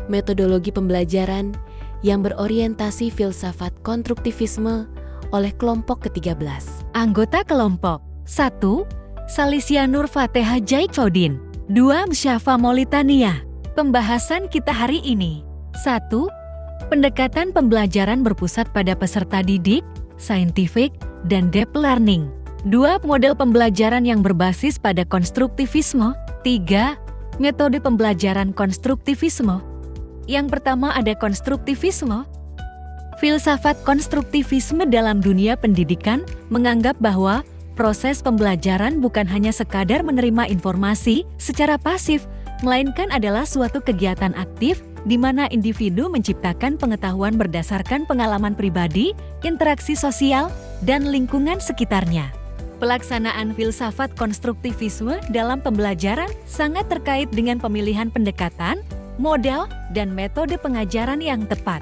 metodologi pembelajaran yang berorientasi filsafat konstruktivisme oleh kelompok ke-13. Anggota kelompok 1. Salisia Nur Fatehah Jaikfaudin. 2. Msyafa Molitania. Pembahasan kita hari ini 1. Pendekatan pembelajaran berpusat pada peserta didik, scientific, dan deep learning. 2. Model pembelajaran yang berbasis pada konstruktivisme. 3. Metode pembelajaran konstruktivisme. Yang pertama ada konstruktivisme. Filsafat konstruktivisme dalam dunia pendidikan menganggap bahwa proses pembelajaran bukan hanya sekadar menerima informasi secara pasif, melainkan adalah suatu kegiatan aktif di mana individu menciptakan pengetahuan berdasarkan pengalaman pribadi, interaksi sosial, dan lingkungan sekitarnya. Pelaksanaan filsafat konstruktivisme dalam pembelajaran sangat terkait dengan pemilihan pendekatan, model, dan metode pengajaran yang tepat.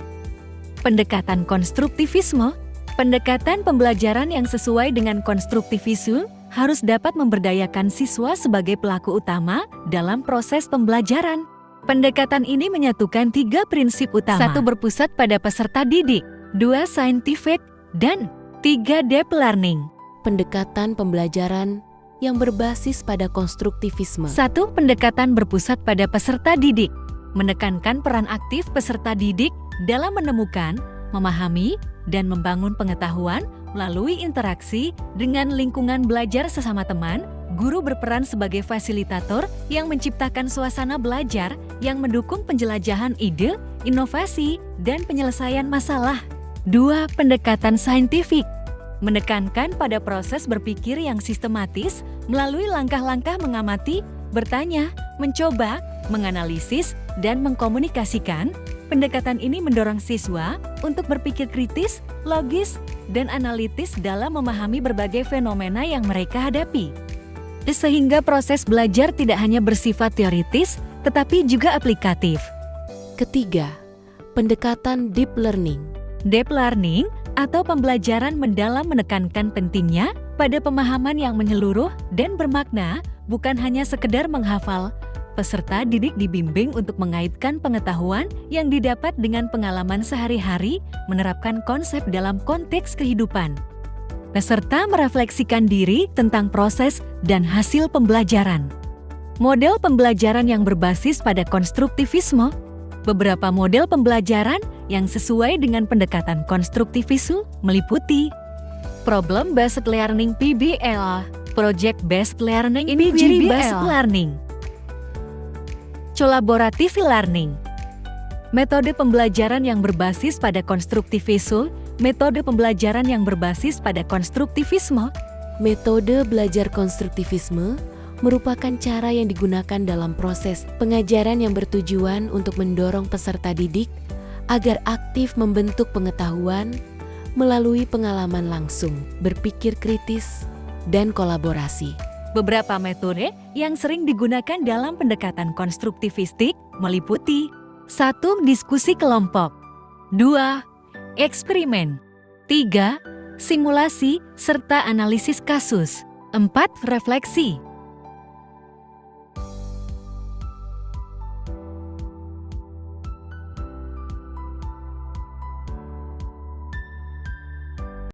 Pendekatan konstruktivisme, pendekatan pembelajaran yang sesuai dengan konstruktivisme harus dapat memberdayakan siswa sebagai pelaku utama dalam proses pembelajaran. Pendekatan ini menyatukan 3 prinsip utama. 1. Berpusat pada peserta didik. 2. Scientific. Dan 3. Deep learning. Pendekatan pembelajaran yang berbasis pada konstruktivisme. 1. Pendekatan berpusat pada peserta didik. Menekankan peran aktif peserta didik dalam menemukan, memahami, dan membangun pengetahuan melalui interaksi dengan lingkungan belajar sesama teman. Guru berperan sebagai fasilitator yang menciptakan suasana belajar yang mendukung penjelajahan ide, inovasi, dan penyelesaian masalah. 2. Pendekatan saintifik. Menekankan pada proses berpikir yang sistematis melalui langkah-langkah mengamati, bertanya, mencoba, menganalisis, dan mengkomunikasikan. Pendekatan ini mendorong siswa untuk berpikir kritis, logis, dan analitis dalam memahami berbagai fenomena yang mereka hadapi. Sehingga proses belajar tidak hanya bersifat teoritis, tetapi juga aplikatif. Ketiga, pendekatan deep learning. Deep learning atau pembelajaran mendalam menekankan pentingnya pada pemahaman yang menyeluruh dan bermakna, bukan hanya sekedar menghafal. Peserta didik dibimbing untuk mengaitkan pengetahuan yang didapat dengan pengalaman sehari-hari, menerapkan konsep dalam konteks kehidupan. Peserta merefleksikan diri tentang proses dan hasil pembelajaran. Model pembelajaran yang berbasis pada konstruktivisme. Beberapa model pembelajaran yang sesuai dengan pendekatan konstruktivisme meliputi Problem Based Learning (PBL), Project Based Learning (Injury Based Learning), Collaborative Learning. Metode pembelajaran yang berbasis pada konstruktivisme. Metode pembelajaran yang berbasis pada konstruktivisme. Metode belajar konstruktivisme merupakan cara yang digunakan dalam proses pengajaran yang bertujuan untuk mendorong peserta didik agar aktif membentuk pengetahuan melalui pengalaman langsung, berpikir kritis, dan kolaborasi. Beberapa metode yang sering digunakan dalam pendekatan konstruktivistik meliputi 1. Diskusi kelompok. 2. Eksperimen. 3. Simulasi serta analisis kasus. 4. Refleksi.